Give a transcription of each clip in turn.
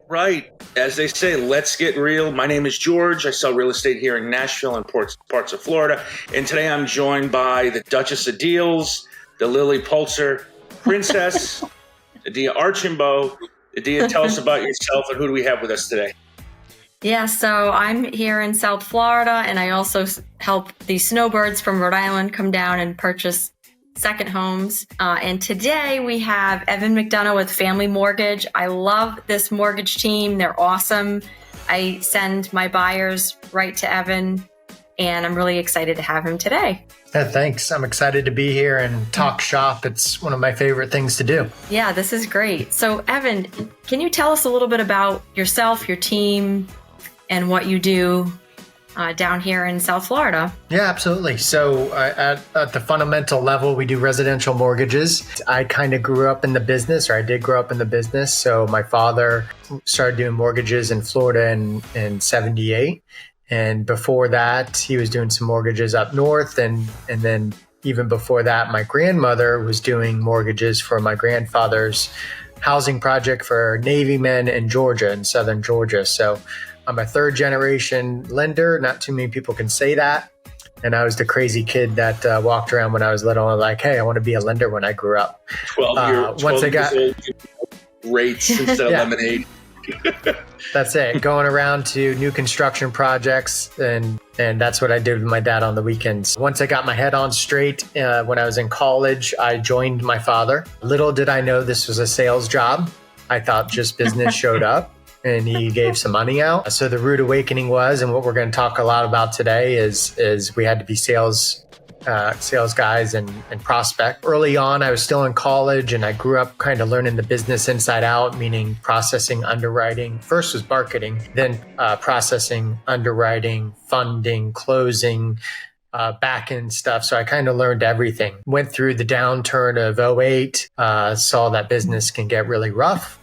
Right. As they say, let's get real. My name is George. I sell real estate here in Nashville and parts of Florida. And today I'm joined by the Duchess of Deals, the Lily Pulitzer Princess, Nadia Archambault. Nadia, tell us about yourself and who do we have with us today? Yeah, so I'm here in South Florida, and I also help the snowbirds from Rhode Island come down and purchase second homes. And today we have Evan McDonough with Family Mortgage. I love this mortgage team. They're awesome. I send my buyers right to Evan, and I'm really excited to have him today. Yeah, thanks. I'm excited to be here and talk shop. It's one of my favorite things to do. Yeah, this is great. So Evan, can you tell us a little bit about yourself, your team, and what you do down here in South Florida? Yeah, absolutely. So at the fundamental level, we do residential mortgages. I kind of grew up in the business, or I did grow up in the business. So my father started doing mortgages in Florida in 78. And before that, he was doing some mortgages up north. And then even before that, my grandmother was doing mortgages for my grandfather's housing project for Navy men in Georgia, in southern Georgia. So I'm a third generation lender. Not too many people can say that. And I was the crazy kid that walked around when I was little and like, hey, I want to be a lender when I grew up. 12 years old, rates instead of lemonade. That's it. Going around to new construction projects. And that's what I did with my dad on the weekends. Once I got my head on straight, when I was in college, I joined my father. Little did I know this was a sales job. I thought just business showed up and he gave some money out. So the rude awakening was, and what we're going to talk a lot about today is we had to be sales guys and prospect. Early on, I was still in college and I grew up kind of learning the business inside out, meaning processing, underwriting. First was marketing, then processing, underwriting, funding, closing, back end stuff. So I kind of learned everything. Went through the downturn of '08, saw that business can get really rough.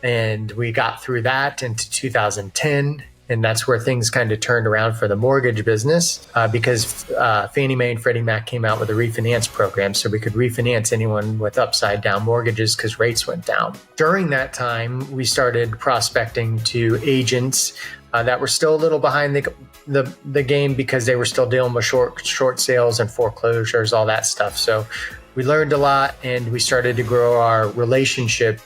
And we got through that into 2010. And that's where things kind of turned around for the mortgage business because Fannie Mae and Freddie Mac came out with a refinance program. So we could refinance anyone with upside down mortgages because rates went down. During that time, we started prospecting to agents that were still a little behind the game because they were still dealing with short sales and foreclosures, all that stuff. So we learned a lot and we started to grow our relationship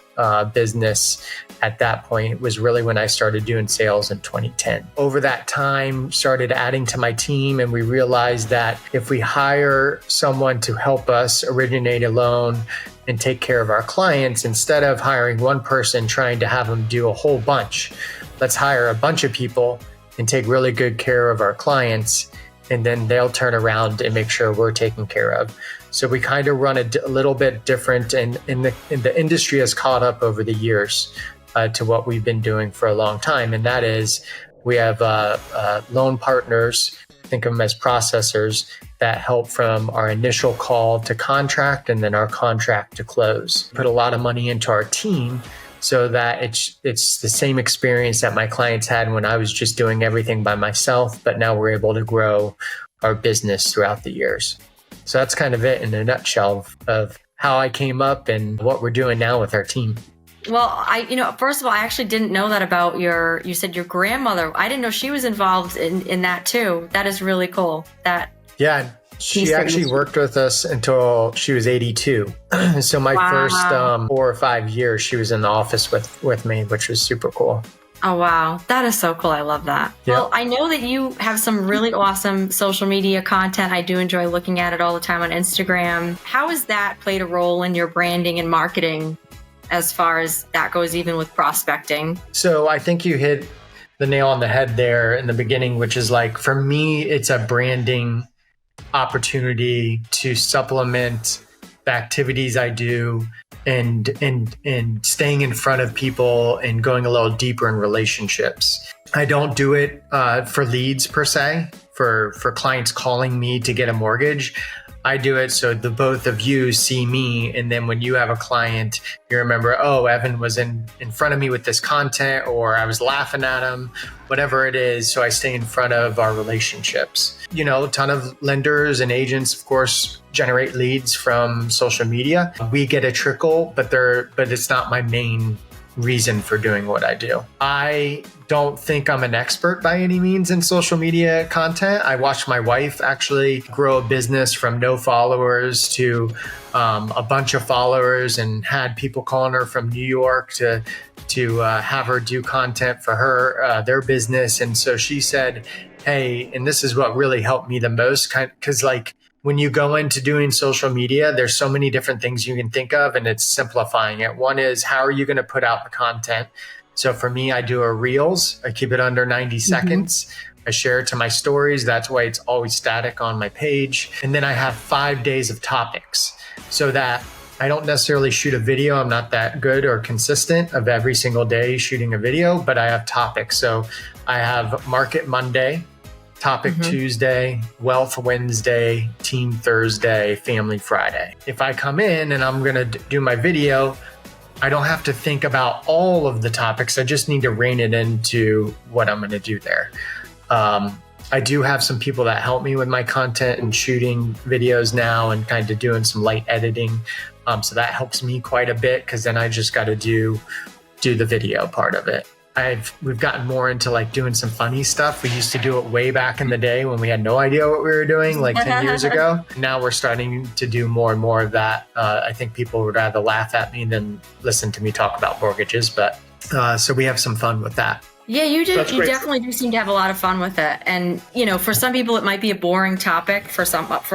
business. At that point was really when I started doing sales in 2010. Over that time, started adding to my team, and we realized that if we hire someone to help us originate a loan and take care of our clients, instead of hiring one person trying to have them do a whole bunch, let's hire a bunch of people and take really good care of our clients, and then they'll turn around and make sure we're taken care of. So we kind of run a little bit different, and the industry has caught up over the years to what we've been doing for a long time. And that is we have loan partners, think of them as processors, that help from our initial call to contract and then our contract to close. Put a lot of money into our team so that it's the same experience that my clients had when I was just doing everything by myself, but now we're able to grow our business throughout the years. So that's kind of it in a nutshell of how I came up and what we're doing now with our team. Well, first of all, I actually didn't know that about you said your grandmother. I didn't know she was involved in that too. That is really cool. Yeah, she actually worked with us until she was 82. So my first 4 or 5 years, she was in the office with me, which was super cool. Oh, wow. That is so cool. I love that. Yep. Well, I know that you have some really awesome social media content. I do enjoy looking at it all the time on Instagram. How has that played a role in your branding and marketing as far as that goes, even with prospecting? So I think you hit the nail on the head there in the beginning, which is like, for me, it's a branding opportunity to supplement the activities I do and staying in front of people and going a little deeper in relationships. I don't do it for leads per se, for clients calling me to get a mortgage. I do it so the both of you see me, and then when you have a client, you remember, oh, Evan was in front of me with this content, or I was laughing at him, whatever it is. So I stay in front of our relationships. You know, a ton of lenders and agents, of course, generate leads from social media. We get a trickle, but it's not my main reason for doing what I do. I don't think I'm an expert by any means in social media content. I watched my wife actually grow a business from no followers to a bunch of followers, and had people calling her from New York to have her do content for her, their business. And so she said, hey, and this is what really helped me the most, because like when you go into doing social media, there's so many different things you can think of, and it's simplifying it. One is, how are you going to put out the content? So for me, I do a Reels. I keep it under 90 seconds. I share it to my stories. That's why it's always static on my page. And then I have 5 days of topics, so that I don't necessarily shoot a video. I'm not that good or consistent of every single day shooting a video, but I have topics. So I have Market Monday, Topic Tuesday, Wealth Wednesday, Team Thursday, Family Friday. If I come in and I'm going to do my video, I don't have to think about all of the topics. I just need to rein it into what I'm going to do there. I do have some people that help me with my content and shooting videos now, and kind of doing some light editing. So that helps me quite a bit, because then I just got to do the video part of it. We've gotten more into like doing some funny stuff. We used to do it way back in the day when we had no idea what we were doing, like 10 years ago. Now we're starting to do more and more of that. I think people would rather laugh at me than listen to me talk about mortgages, but so we have some fun with that. Yeah, you do. You definitely do seem to have a lot of fun with it. And, you know, for some people, it might be a boring topic. For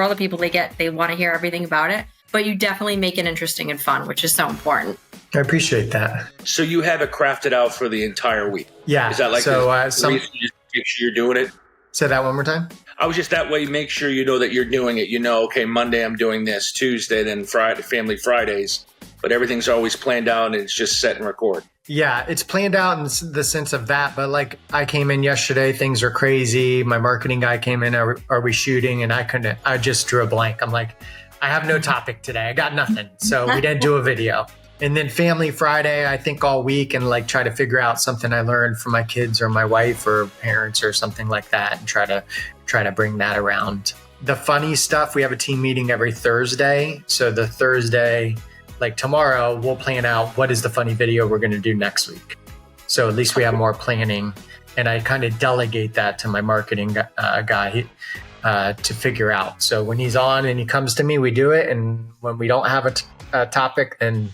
other people, they want to hear everything about it. But you definitely make it interesting and fun, which is so important. I appreciate that. So you have it crafted out for the entire week? Yeah. Is that like so, you just make sure you're doing it? Say that one more time. I was just that way. Make sure you know that you're doing it. You know, okay, Monday I'm doing this, Tuesday, then Friday, Family Fridays. But everything's always planned out, and it's just set and record. Yeah, it's planned out in the sense of that. But like, I came in yesterday, things are crazy. My marketing guy came in, are we shooting? And I just drew a blank. I'm like, I have no topic today. I got nothing. So we didn't do a video. And then Family Friday, I think all week, and like try to figure out something I learned from my kids or my wife or parents or something like that, and try to bring that around. The funny stuff, we have a team meeting every Thursday. So the Thursday, like tomorrow, we'll plan out what is the funny video we're going to do next week. So at least we have more planning, and I kind of delegate that to my marketing guy to figure out. So when he's on and he comes to me, we do it. And when we don't have a topic, then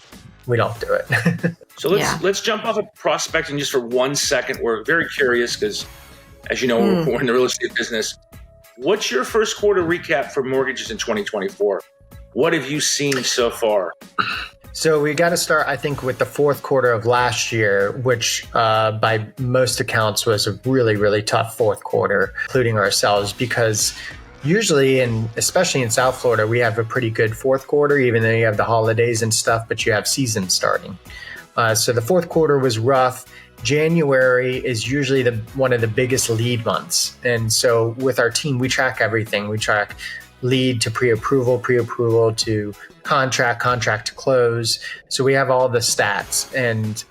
we don't do it. So let's jump off of prospecting just for 1 second. We're very curious because, as you know, we're in the real estate business. What's your first quarter recap for mortgages in 2024? What have you seen so far? So we got to start, I think, with the fourth quarter of last year, which by most accounts was a really, really tough fourth quarter, including ourselves, because usually, and especially in South Florida, we have a pretty good fourth quarter, even though you have the holidays and stuff, but you have season starting. So the fourth quarter was rough. January is usually one of the biggest lead months. And so with our team, we track everything. We track lead to pre-approval to contract to close. So we have all the stats, and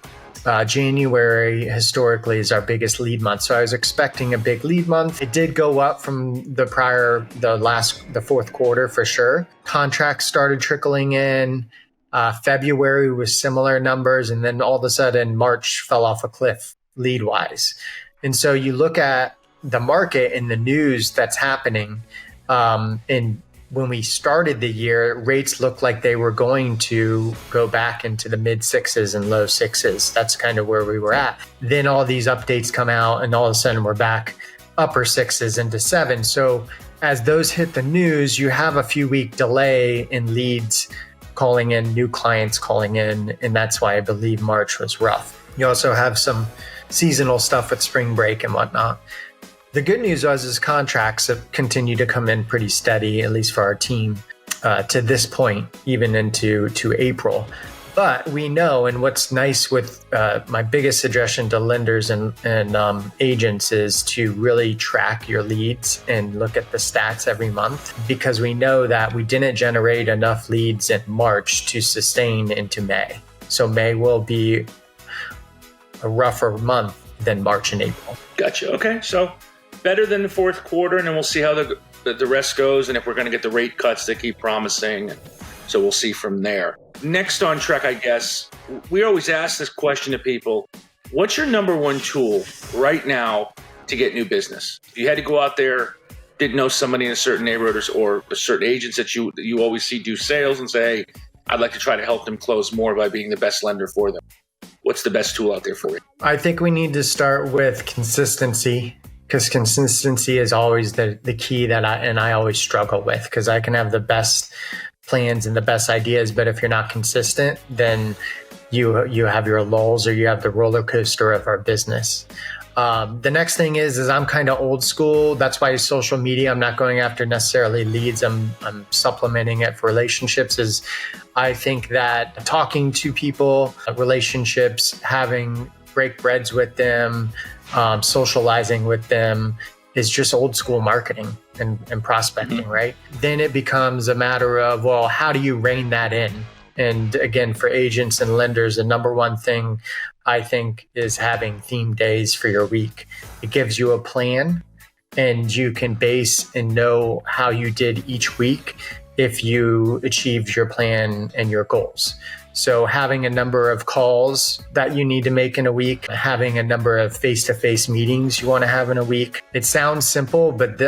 January historically is our biggest lead month. So I was expecting a big lead month. It did go up from the fourth quarter for sure. Contracts started trickling in. February was similar numbers. And then all of a sudden March fell off a cliff lead wise. And so you look at the market and the news that's happening. And when we started the year, rates looked like they were going to go back into the mid sixes and low sixes. That's kind of where we were at. Then all these updates come out, and all of a sudden we're back upper sixes into seven. So as those hit the news, you have a few week delay in leads calling in, new clients calling in. And that's why I believe March was rough. You also have some seasonal stuff with spring break and whatnot. The good news is contracts have continued to come in pretty steady, at least for our team, to this point, even into April. But we know, and what's nice with my biggest suggestion to lenders and agents is to really track your leads and look at the stats every month, because we know that we didn't generate enough leads in March to sustain into May. So May will be a rougher month than March and April. Gotcha. Okay. So better than the fourth quarter, and then we'll see how the rest goes, and if we're going to get the rate cuts they keep promising. So we'll see from there. next on track, I guess, we always ask this question to people. What's your number one tool right now to get new business? If you had to go out there, didn't know somebody in a certain neighborhood or certain agents that you always see do sales and say, hey, I'd like to try to help them close more by being the best lender for them. What's the best tool out there for you? I think we need to start with consistency, because consistency is always the key that I always struggle with, because I can have the best plans and the best ideas, but if you're not consistent, then you have your lulls, or you have the roller coaster of our business. The next thing is I'm kind of old school. That's why social media, I'm not going after necessarily leads. I'm supplementing it for relationships. Is I think that talking to people, relationships, having break breads with them, socializing with them is just old school marketing and prospecting, right? Then it becomes a matter of, well, how do you rein that in? And again, for agents and lenders, the number one thing I think is having theme days for your week. It gives you a plan, and you can base and know how you did each week if you achieved your plan and your goals. So having a number of calls that you need to make in a week, having a number of face-to-face meetings you want to have in a week. It sounds simple, but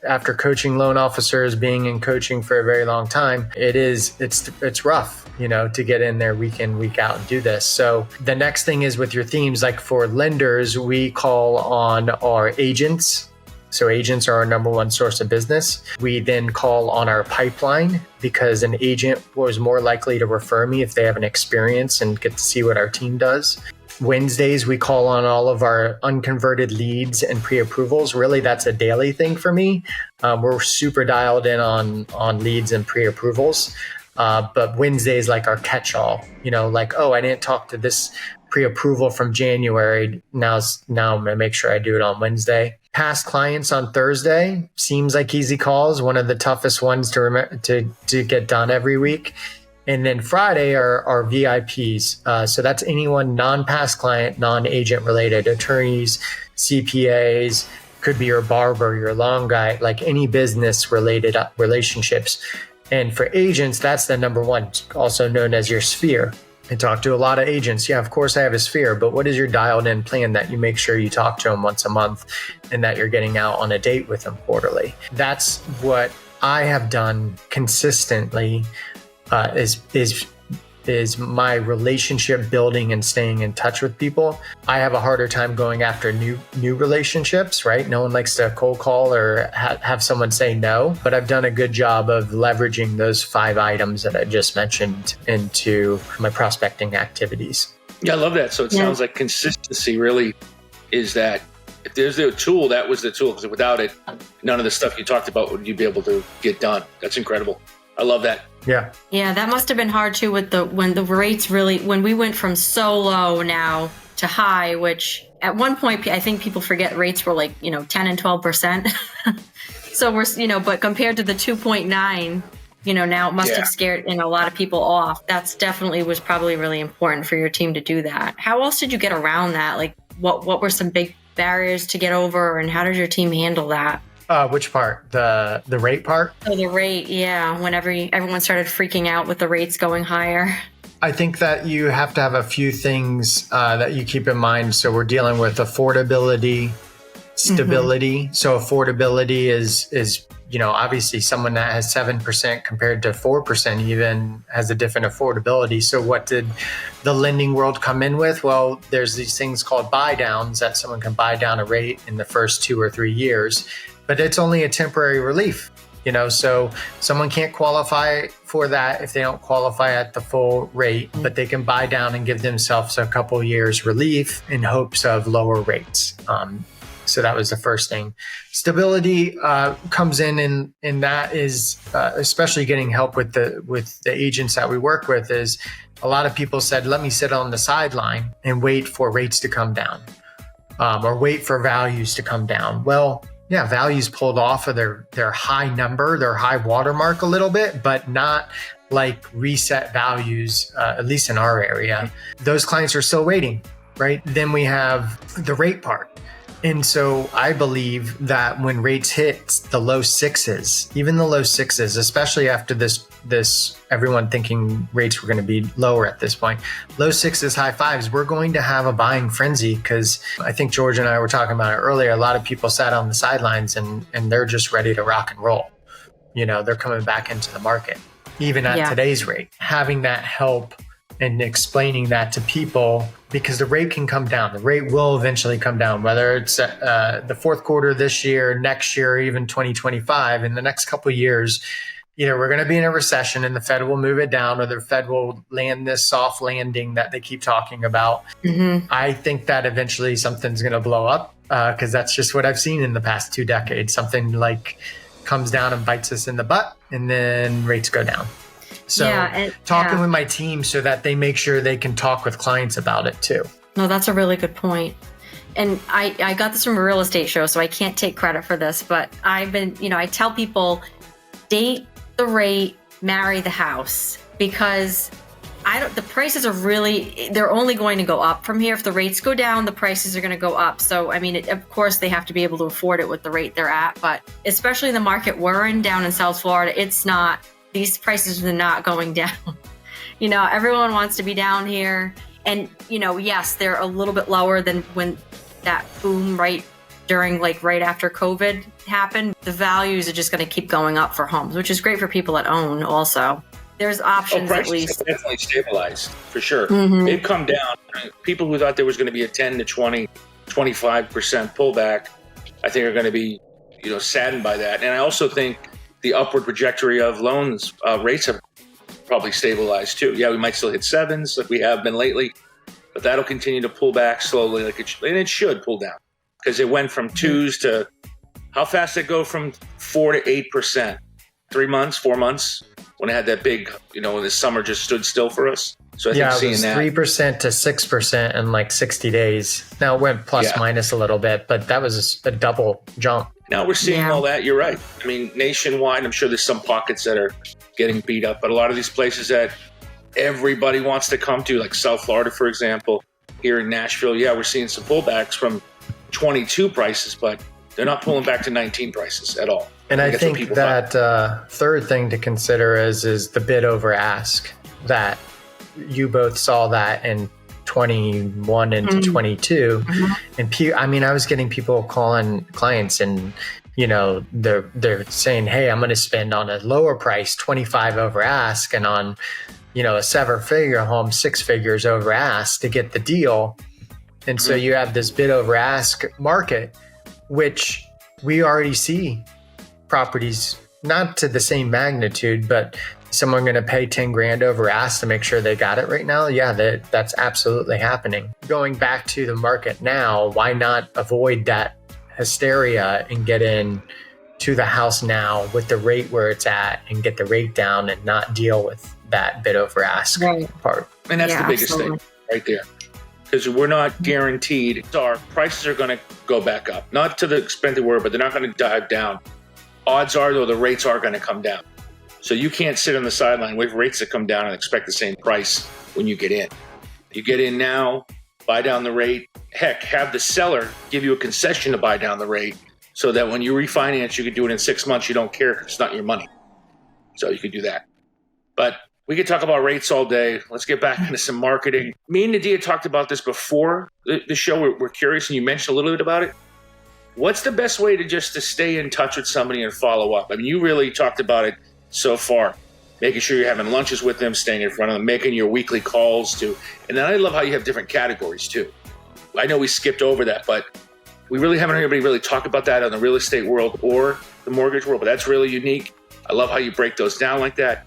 after coaching loan officers, being in coaching for a very long time, it's rough, to get in there week in, week out and do this. So the next thing is with your themes, like for lenders, we call on our agents. So agents are our number one source of business. We then call on our pipeline, because an agent was more likely to refer me if they have an experience and get to see what our team does. Wednesdays, we call on all of our unconverted leads and pre-approvals. Really, that's a daily thing for me. We're super dialed in on leads and pre-approvals. But Wednesday is like our catch-all, I didn't talk to this pre-approval from January. Now I'm going to make sure I do it on Wednesday. Past clients on Thursday seems like easy calls, one of the toughest ones to get done every week. And then Friday are VIPs. So that's anyone non-past client, non-agent related, attorneys, CPAs, could be your barber, your lawn guy, like any business related relationships. And for agents, that's the number one, also known as your sphere. I talk to a lot of agents. Yeah, of course I have a sphere, but what is your dialed in plan that you make sure you talk to them once a month and that you're getting out on a date with them quarterly? That's what I have done consistently, is my relationship building and staying in touch with people. I have a harder time going after new relationships, right? No one likes to cold call or have someone say no, but I've done a good job of leveraging those 5 items that I just mentioned into my prospecting activities. Yeah, I love that. So it sounds like consistency really is that. If there's a tool, that was the tool, because without it, none of the stuff you talked about would you be able to get done. That's incredible. I love that. Yeah. Yeah, that must have been hard too when the rates when we went from so low now to high, which at one point I think people forget rates were 10 and 12%. So we're, but compared to the 2.9, now it must have scared a lot of people off. That's definitely was probably really important for your team to do that. How else did you get around that? Like what were some big barriers to get over, and how did your team handle that? Which part? The rate part? Oh, the rate, yeah. Whenever everyone started freaking out with the rates going higher. I think that you have to have a few things that you keep in mind. So we're dealing with affordability, stability. Mm-hmm. So affordability is obviously someone that has 7% compared to 4% even has a different affordability. So what did the lending world come in with? Well, there's these things called buy downs that someone can buy down a rate in the first 2 or 3 years. But it's only a temporary relief, so someone can't qualify for that if they don't qualify at the full rate, but they can buy down and give themselves a couple years relief in hopes of lower rates. So that was the first thing. Stability comes in, and that is especially getting help with the agents that we work with. Is a lot of people said, let me sit on the sideline and wait for rates to come down, or wait for values to come down. Well, yeah, values pulled off of their high number, their high watermark a little bit, but not like reset values, at least in our area. Those clients are still waiting, right? Then we have the rate part. And so I believe that when rates hit the low sixes, even the low sixes, especially after this everyone thinking rates were going to be lower at this point, low sixes, high fives, we're going to have a buying frenzy, because I think George and I were talking about it earlier. A lot of people sat on the sidelines and they're just ready to rock and roll. They're coming back into the market, even at today's rate. Having that help and explaining that to people, because the rate can come down. The rate will eventually come down, whether it's the fourth quarter this year, next year, or even 2025. In the next couple of years, either we're going to be in a recession and the Fed will move it down, or the Fed will land this soft landing that they keep talking about. Mm-hmm. I think that eventually something's going to blow up, because that's just what I've seen in the past 2 decades. Something like comes down and bites us in the butt, and then rates go down. So talking with my team so that they make sure they can talk with clients about it too. No, that's a really good point. And I got this from a real estate show, so I can't take credit for this, but I've been, I tell people, date the rate, marry the house, because the prices are they're only going to go up from here. If the rates go down, the prices are going to go up. So, of course they have to be able to afford it with the rate they're at, but especially in the market we're in down in South Florida, these prices are not going down. Everyone wants to be down here. And, yes, they're a little bit lower than when that boom right after COVID happened. The values are just going to keep going up for homes, which is great for people that own also. There's options at least. Have definitely stabilized, for sure. Mm-hmm. They've come down. People who thought there was going to be a 10 to 20, 25% pullback, I think are going to be, saddened by that. And I also think the upward trajectory of loans rates have probably stabilized too. Yeah, we might still hit sevens like we have been lately, but that'll continue to pull back slowly, and it should pull down, because it went from 2s to how fast did it go from 4 to 8%? 3 months, 4 months, when it had that big, when the summer just stood still for us. So I think seeing that 3% to 6% in like 60 days. Now it went plus minus a little bit, but that was a double jump. Now we're seeing all that. You're right. Nationwide, I'm sure there's some pockets that are getting beat up, but a lot of these places that everybody wants to come to, like South Florida, for example, here in Nashville, we're seeing some pullbacks from 22 prices, but they're not pulling back to 19 prices at all. And I think that third thing to consider is the bid over ask. That you both saw that in 21 into 22. Mm-hmm. And I was getting people calling clients, and they're saying, hey, I'm going to spend on a lower price 25 over ask, and on a 7-figure home 6 figures over ask to get the deal. And so you have this bid over ask market, which we already see properties, not to the same magnitude, but someone going to pay 10 grand over ask to make sure they got it right now. Yeah, that's absolutely happening. Going back to the market now, why not avoid that hysteria and get in to the house now with the rate where it's at, and get the rate down and not deal with that bid over ask part. And that's the biggest thing right there. Because we're not guaranteed. Our prices are going to go back up. Not to the extent they were, but they're not going to dive down. Odds are, though, the rates are going to come down. So you can't sit on the sideline, wait for rates to come down and expect the same price when you get in. You get in now, buy down the rate. Heck, have the seller give you a concession to buy down the rate, so that when you refinance, you can do it in 6 months. You don't care. It's not your money. So you could do that. But we could talk about rates all day. Let's get back into some marketing. Me and Nadia talked about this before the show. We're curious, and you mentioned a little bit about it. What's the best way to stay in touch with somebody and follow up? You really talked about it so far, making sure you're having lunches with them, staying in front of them, making your weekly calls too. And then I love how you have different categories too. I know we skipped over that, but we really haven't heard anybody really talk about that in the real estate world or the mortgage world, but that's really unique. I love how you break those down like that.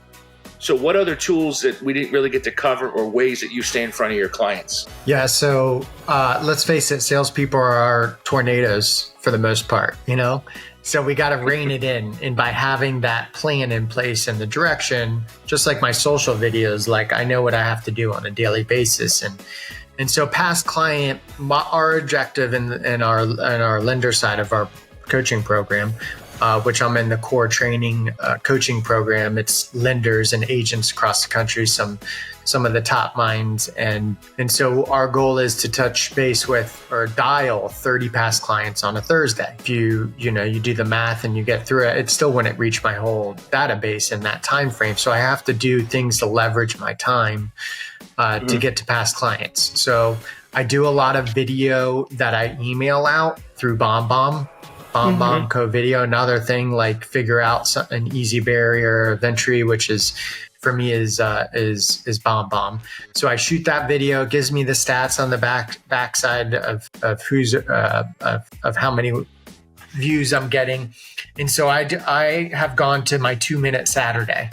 So what other tools that we didn't really get to cover, or ways that you stay in front of your clients? Yeah, so let's face it, salespeople are tornadoes for the most part, So we got to rein it in. And by having that plan in place and the direction, just like my social videos, like I know what I have to do on a daily basis. And so past client, our objective in our lender side of our coaching program, which I'm in the core training coaching program. It's lenders and agents across the country, some of the top minds. And so our goal is to touch base with or dial 30 past clients on a Thursday. If you do the math and you get through it, it still wouldn't reach my whole database in that time frame. So I have to do things to leverage my time to get to past clients. So I do a lot of video that I email out through BombBomb Code Video. Another thing, like figure out an easy barrier of entry, which is for me is BombBomb. So I shoot that video. It gives me the stats on the backside of who's of how many views I'm getting, and so I have gone to my 2-minute Saturday.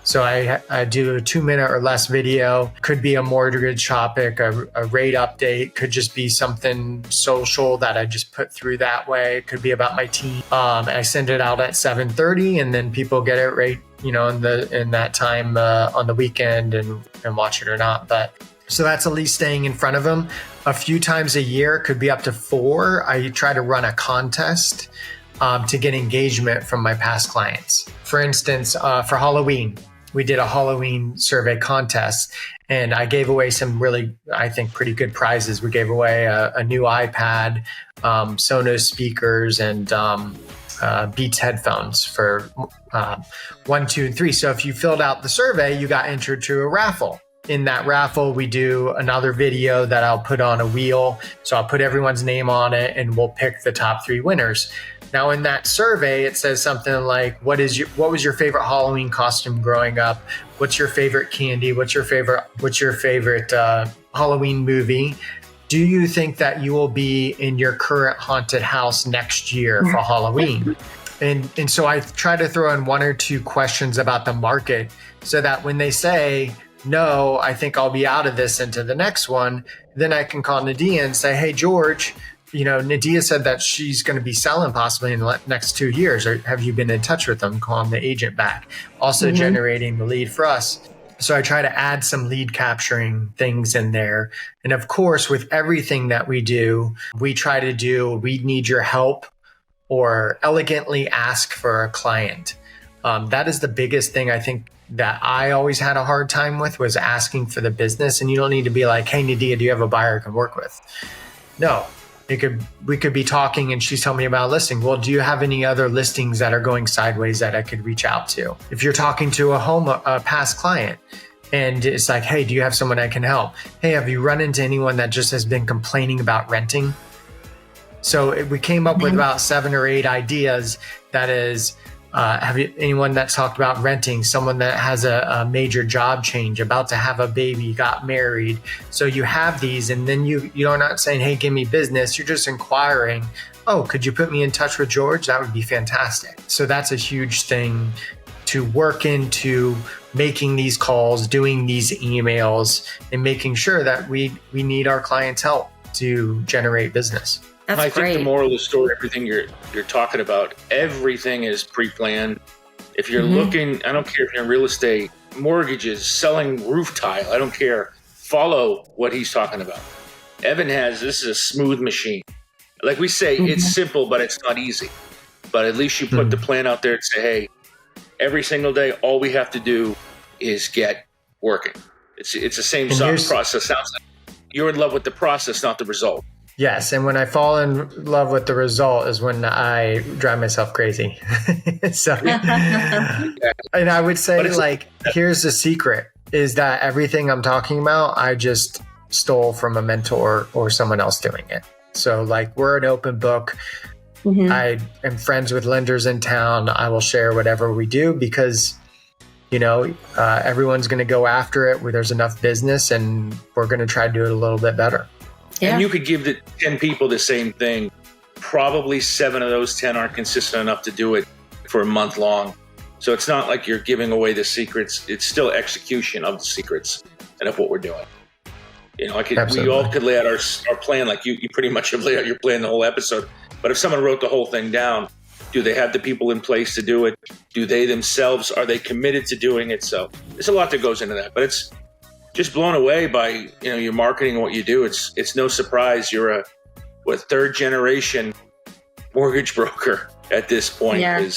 So I do a 2-minute or less video. Could be a mortgage topic, a rate update. Could just be something social that I just put through that way. It could be about my team. I send it out at 7:30, and then people get it right, in that time on the weekend and watch it or not. But so that's at least staying in front of them. A few times a year, could be up to 4. I try to run a contest to get engagement from my past clients. For instance, for Halloween, we did a Halloween survey contest, and I gave away some really, I think, pretty good prizes. We gave away a new iPad, Sonos speakers, and Beats headphones for 1, 2, and 3. So if you filled out the survey, you got entered to a raffle. In that raffle, we do another video that I'll put on a wheel. So I'll put everyone's name on it, and we'll pick the top 3 winners. Now, in that survey, it says something like, what was your favorite Halloween costume growing up? What's your favorite candy? What's your favorite Halloween movie? Do you think that you will be in your current haunted house next year for Halloween? And so I try to throw in 1 or 2 questions about the market so that when they say, no, I think I'll be out of this into the next one, then I can call Nadia and say, hey, George, Nadia said that she's going to be selling possibly in the next 2 years. Or have you been in touch with them? Calling the agent back. Also generating the lead for us. So I try to add some lead capturing things in there. And of course, with everything that we do, we try to do, we need your help or elegantly ask for a client. That is the biggest thing I think that I always had a hard time with, was asking for the business. And you don't need to be like, hey, Nadia, do you have a buyer I can work with? No. We could be talking and she's telling me about a listing. Well, do you have any other listings that are going sideways that I could reach out to? If you're talking to a past client and it's like, hey, do you have someone I can help? Hey, have you run into anyone that just has been complaining about renting? So we came up with about 7 or 8 ideas. That is, anyone that's talked about renting, someone that has a major job change, about to have a baby, got married. So you have these, and then you're not saying, hey, give me business. You're just inquiring, oh, could you put me in touch with George? That would be fantastic. So that's a huge thing to work into making these calls, doing these emails, and making sure that we need our clients' help to generate business. That's I great. think the moral of the story, everything you're talking about, everything is pre-planned. If you're looking, I don't care if you're in real estate, mortgages, selling roof tile, I don't care. Follow what he's talking about. This is a smooth machine. Like we say, it's simple, but it's not easy. But at least you put the plan out there and say, hey, every single day, all we have to do is get working. It's the same process. Sounds like you're in love with the process, not the result. Yes, and when I fall in love with the result is when I drive myself crazy. So, and I would say, here's the secret, is that everything I'm talking about, I just stole from a mentor or someone else doing it. So we're an open book. I am friends with lenders in town. I will share whatever we do because, everyone's going to go after it where there's enough business, and we're going to try to do it a little bit better. Yeah. And you could give the 10 people the same thing. Probably 7 of those 10 aren't consistent enough to do it for a month long. So it's not like you're giving away the secrets. It's still execution of the secrets and of what we're doing. We all could lay out our plan, like you pretty much have laid out your plan the whole episode. But if someone wrote the whole thing down, do they have the people in place to do it? Do they themselves, are they committed to doing it? So there's a lot that goes into that. But it's just blown away by your marketing and what you do. It's no surprise you're a 3rd generation mortgage broker. at this point. Yeah.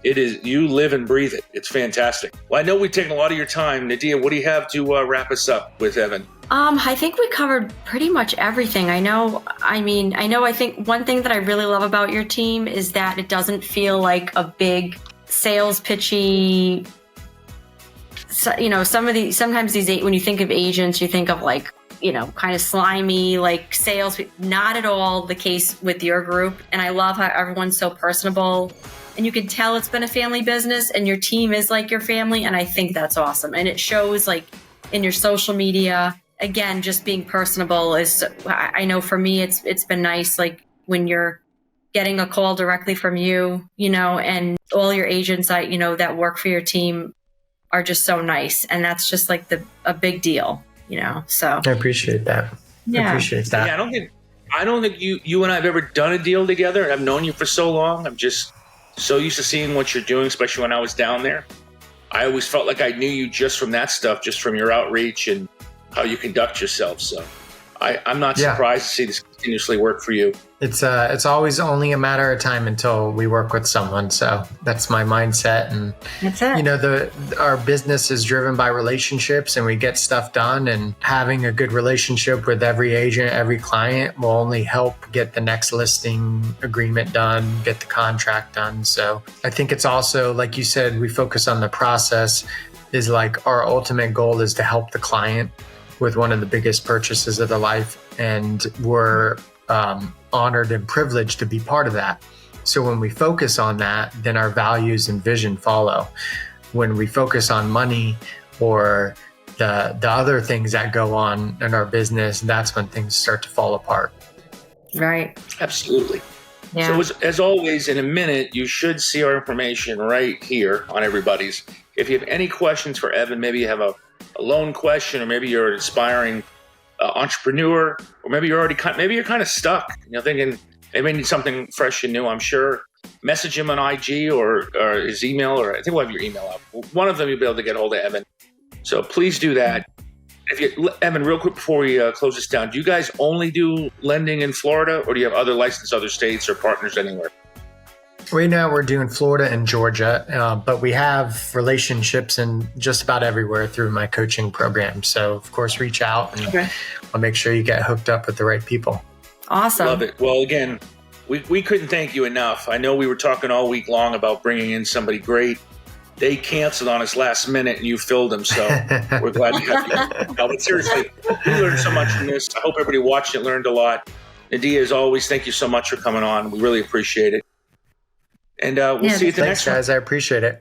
It is, you live and breathe it. It's fantastic. Well, I know we've taken a lot of your time. Nadia, what do you have to wrap us up with, Evan? I think we covered pretty much everything. I think one thing that I really love about your team is that it doesn't feel like a big sales pitchy. So, sometimes when you think of agents, you think of like, kind of slimy, like sales. Not at all the case with your group. And I love how everyone's so personable. And you can tell it's been a family business and your team is like your family. And I think that's awesome. And it shows like in your social media. Again, just being personable is, I know for me, it's been nice. Like when you're getting a call directly from you, and all your agents that work for your team are just so nice. And that's just like a big deal, so. I appreciate that. Yeah. I appreciate that. Yeah, I don't think you and I have ever done a deal together. I've known you for so long. I'm just so used to seeing what you're doing, especially when I was down there. I always felt like I knew you just from that stuff, just from your outreach and how you conduct yourself. So I'm not surprised to see this continuously work for you. It's always only a matter of time until we work with someone. So that's my mindset. And that's it. Our business is driven by relationships, and we get stuff done, and having a good relationship with every agent, every client will only help get the next listing agreement done, get the contract done. So I think it's also, like you said, we focus on the process. Is like our ultimate goal is to help the client with one of the biggest purchases of their life. And we're honored and privileged to be part of that. So when we focus on that, then our values and vision follow. When we focus on money or the other things that go on in our business, that's when things start to fall apart. Right. Absolutely. Yeah. So as always, in a minute, you should see our information right here on everybody's. If you have any questions for Evan, maybe you have a loan question, or maybe you're an aspiring entrepreneur, or maybe you're kind of stuck, thinking maybe I need something fresh and new. I'm sure. Message him on IG or his email, or I think we'll have your email up. One of them you'll be able to get hold of Evan. So please do that. Evan, real quick before we close this down, do you guys only do lending in Florida, or do you have other licensed other states or partners anywhere? Right now we're doing Florida and Georgia, but we have relationships in just about everywhere through my coaching program. So of course, reach out and I'll make sure you get hooked up with the right people. Awesome. Love it. Well, again, we couldn't thank you enough. I know we were talking all week long about bringing in somebody great. They canceled on us last minute and you filled them. So we're glad to have you. No, but seriously, we learned so much from this. I hope everybody watched it, learned a lot. Nadia, as always, thank you so much for coming on. We really appreciate it. And we'll see you at the next one. Thanks, guys. I appreciate it.